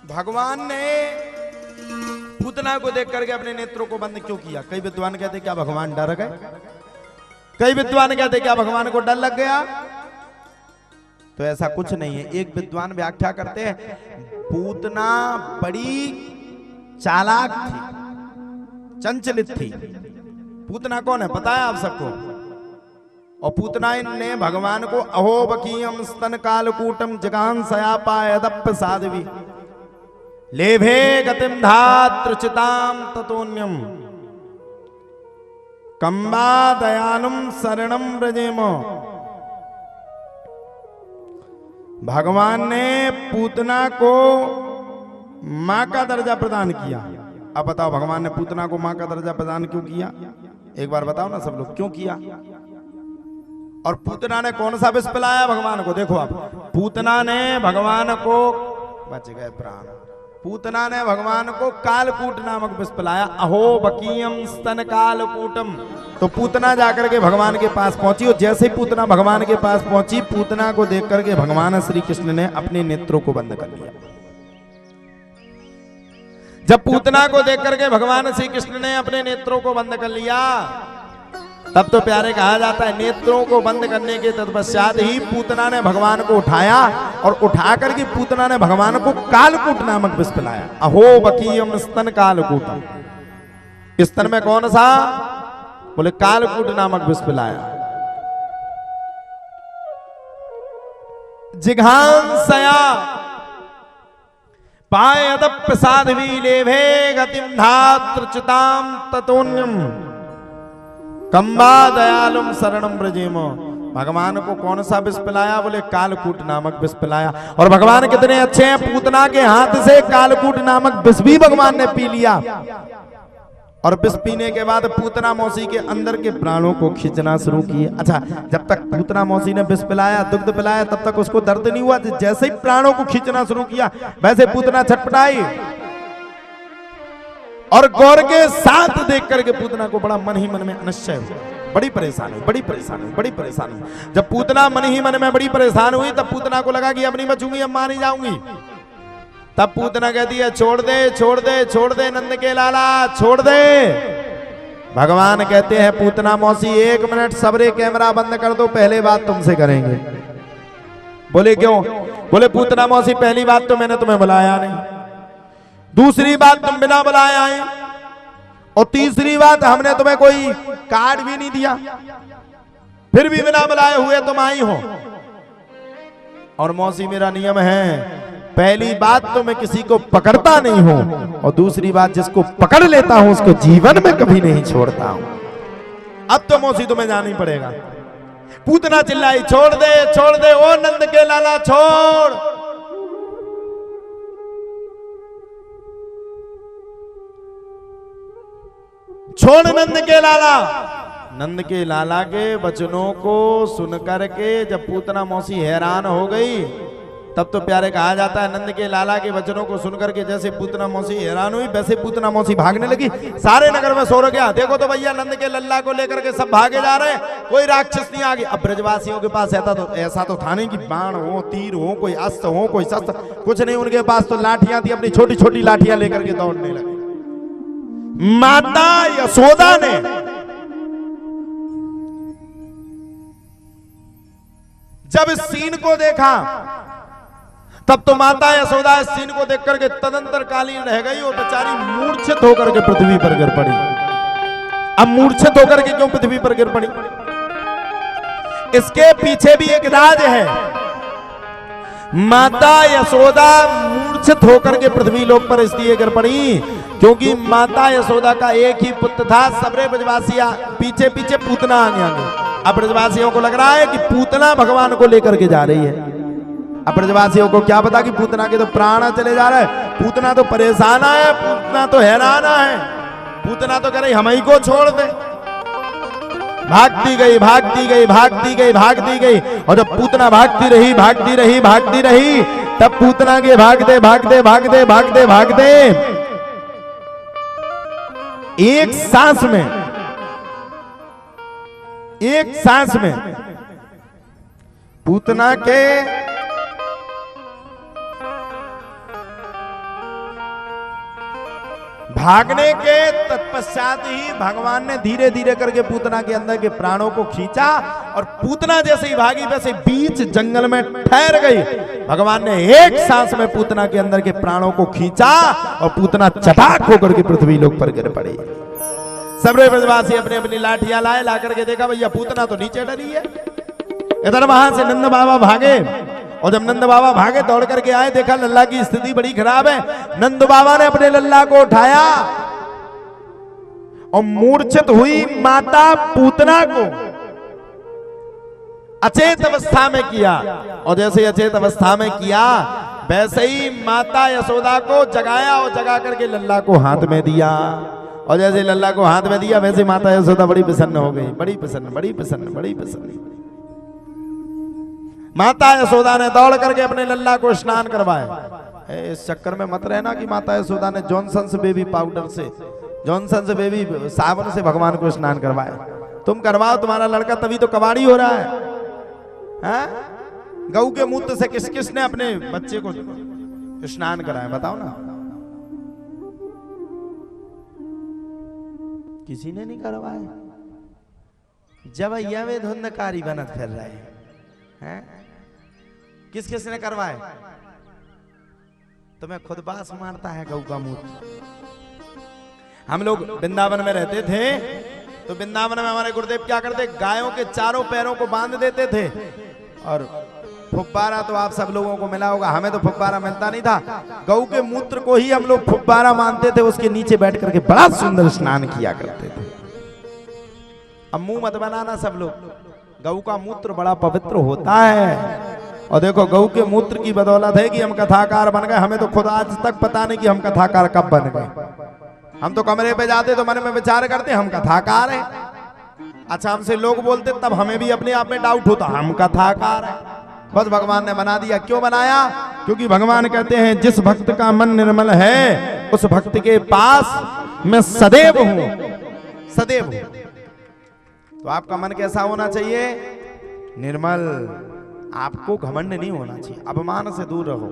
भगवान ने पूतना को देख करके अपने नेत्रों को बंद क्यों किया? कई विद्वान कहते क्या भगवान डर गए, कई विद्वान कहते क्या भगवान को डर लग गया। तो ऐसा कुछ नहीं है। एक विद्वान व्याख्या करते हैं पूतना बड़ी चालाक थी, चंचलित थी। पूतना कौन है पता है आप सबको? और पूतना ने भगवान को अहो बकीयम स्तन कालकूटम जगान सयापायदप साध्वी लेभे गतिम धातृचिताम ततोन्यम कंबा दयानुम शरणम व्रजेम। भगवान ने पूतना को मां का दर्जा प्रदान किया। अब बताओ भगवान ने पूतना को मां का दर्जा प्रदान क्यों किया? एक बार बताओ ना सब लोग, क्यों किया? और पूतना ने कौन सा विष पिलाया भगवान को? देखो आप, पूतना ने भगवान को, बच गए प्राण, पूतना ने भगवान को कालकूट नामक विष पिलाया। अहो बकीयम स्तन कालकूटम। तो पूतना जाकर के भगवान के पास पहुंची और जैसे ही पूतना भगवान के पास पहुंची, पूतना को देख करके भगवान श्री कृष्ण ने अपने नेत्रों को बंद कर लिया। जब पूतना को देख करके भगवान श्री कृष्ण ने अपने नेत्रों को बंद कर लिया, तब तो प्यारे कहा जाता है नेत्रों को बंद करने के तत्पश्चात ही पूतना ने भगवान को उठाया और उठा करके पूतना ने भगवान को कालकूट नामक विष पिलाया। अहो बकीयम स्तन कालकूटम। स्तन में कौन सा? बोले कालकूट नामक विष पिलाया। जिघांसया पायदप साध्वी लेभे गतिम धातृचिताम ततोन्यम कंबा दयालुम शरणम व्रजेम। भगवान को कौन सा विष पिलाया? बोले कालकूट नामक विष पिलाया। और भगवान कितने अच्छे हैं, पूतना के हाथ से कालकूट नामक विष भी भगवान ने पी लिया। और विष पीने के बाद पूतना मौसी के अंदर के प्राणों को खींचना शुरू किए। अच्छा, जब तक पूतना मौसी ने विष पिलाया, दुग्ध पिलाया, तब तक उसको दर्द नहीं हुआ। जैसे ही प्राणों को खींचना शुरू किया, वैसे पूतना छटपटाई और गौर के साथ देख करके पूतना को बड़ा मन ही मन में अनिश्चय हुआ। बड़ी परेशानी, बड़ी परेशानी, बड़ी परेशानी। जब पूतना मन ही मन में बड़ी परेशान हुई, तब पूतना को लगा कि अब नहीं बचूंगी, अब मारी जाऊंगी। तब पूतना कहती है छोड़ दे, छोड़ दे, छोड़ दे नंद के लाला, छोड़ दे। भगवान कहते हैं पूतना मौसी 1 मिनट सबरे कैमरा बंद कर दो, पहले बात तुमसे करेंगे। बोले क्यों? बोले पूतना मौसी पहली बात तो मैंने तुम्हें बुलाया नहीं, दूसरी बात तुम बिना बुलाए आए, और तीसरी बात हमने तुम्हें कोई कार्ड भी नहीं दिया, फिर भी बिना बुलाए हुए तुम आई हो। और मौसी मेरा नियम है, पहली बात तो मैं किसी को पकड़ता नहीं हूं, और दूसरी बात जिसको पकड़ लेता हूं उसको जीवन में कभी नहीं छोड़ता हूं। अब तो मौसी तुम्हें जाना ही पड़ेगा। पूतना चिल्लाई छोड़ दे, छोड़ दे, ओ नंद के लाला छोड़। छोड़ नंद के लाला। नंद के लाला के वचनों को सुनकर के जब पूतना मौसी हैरान हो गई, तब तो प्यारे कहा जाता है नंद के लाला के वचनों को सुनकर के जैसे पूतना मौसी हैरान हुई, वैसे पूतना मौसी भागने लगी। सारे नगर में शोर गया, देखो तो भैया नंद के लल्ला को लेकर के सब भागे जा रहे हैं, कोई राक्षस नहीं आ गई। अब ब्रजवासियों के पास ऐसा तो था नहीं कि बाण हो, तीर हो, कोई अस्त्र हो, कोई शस्त्र, कुछ नहीं। उनके पास तो लाठियां थी, अपनी छोटी छोटी लाठियां लेकर के दौड़ने लगे। माता यशोदा ने जब इस सीन को देखा, तब तो माता यशोदा इस सीन को देख करके तदंतर कालीन रह गई और बेचारी मूर्छित होकर के पृथ्वी पर गिर पड़ी। अब मूर्छित होकर के क्यों पृथ्वी पर गिर पड़ी? इसके पीछे भी एक राज है। माता यशोदा मूर्छित होकर के पृथ्वी लोक पर इसलिए गिर पड़ी क्योंकि माता यशोदा का एक ही पुत्र था। सबरे ब्रजवासी पीछे पीछे पूतना आगे आगे। अब ब्रजवासियों को लग रहा है कि पूतना भगवान को लेकर के जा रही है। अब ब्रजवासियों को क्या पता कि पूतना के तो प्राण चले जा रहे हैं। पूतना तो परेशान है, पूतना तो हैरान है, पूतना तो कह रही हम ही को छोड़ दे। भागती गई, भागती गई, भागती गई, भागती गई, और जब पूतना भागती रही, भागती रही, भागती रही, तब पूतना के भागते भागते भागते भागते भागते एक सांस में पूतना के भागने के तत्पश्चात ही भगवान ने धीरे धीरे करके पूतना के अंदर के प्राणों को खींचा और पूतना जैसे ही भागी वैसे बीच जंगल में ठहर गई। भगवान ने एक सांस में पूतना के अंदर के प्राणों को खींचा और पूतना चटाक होकर के पृथ्वी लोक पर गिर पड़ी। सबरे ब्रजवासी अपनी अपनी लाठियां लाए, ला करके देखा भैया पूतना तो नीचे डरी है। इधर वहां से नंद बाबा भागे और जब नंद बाबा भागे दौड़ करके आए, देखा लल्ला की स्थिति बड़ी खराब है। नंद बाबा ने अपने लल्ला को उठाया और मूर्छित हुई माता पूतना को अचेत अवस्था में किया और जैसे अचेत अवस्था में किया वैसे ही माता यशोदा को जगाया और जगा करके लल्ला को हाथ में दिया और जैसे लल्ला को हाथ में दिया वैसे माता यशोदा बड़ी प्रसन्न हो गई। बड़ी प्रसन्न, बड़ी प्रसन्न, बड़ी प्रसन्न। माता यशोदा ने दौड़ करके अपने लल्ला को स्नान करवाया। इस चक्कर में मत रहना कि माता यशोदा ने जॉनसन्स बेबी पाउडर से, जॉनसन्स बेबी साबुन से भगवान को स्नान करवाया। तुम करवाओ, तुम्हारा लड़का तभी तो कबाड़ी हो रहा है। गऊ के मूत्र से किस किस ने अपने बच्चे को स्नान कराया बताओ ना? किसी ने नहीं करवाया। जब यह वे धुंधकारी बनत फिर रहे हैं, किस किस ने करवाए? तुम्हें खुद बास मारता है गऊ का मूत्र। हम लोग वृंदावन में रहते थे तो वृंदावन में हमारे गुरुदेव क्या करते, गायों के चारों पैरों को बांध देते थे और फुब्बारा तो आप सब लोगों को मिला होगा, हमें तो फुब्बारा मिलता नहीं था। गऊ के मूत्र को ही हम लोग फुब्बारा मानते थे, उसके नीचे बैठ करके बड़ा सुंदर स्नान किया करते थे। अब मुंह मत बनाना सब लोग, गऊ का मूत्र बड़ा पवित्र होता है। और देखो गऊ के मूत्र की बदौलत है कि हम कथाकार बन गए। हमें तो खुद आज तक पता नहीं कि हम कथाकार कब बन गए। हम तो कमरे पे जाते तो मन में विचार करते हम कथाकार हैं। अच्छा हमसे लोग बोलते तब हमें भी अपने आप में डाउट होता हम कथाकार हैं। बस भगवान ने बना दिया। क्यों बनाया? क्योंकि भगवान कहते हैं जिस भक्त का मन निर्मल है उस भक्त के पास मैं सदैव हूं, सदैव हूं। तो आपका मन कैसा होना चाहिए? निर्मल। आपको घमंड नहीं होना चाहिए, अभिमान से दूर रहो।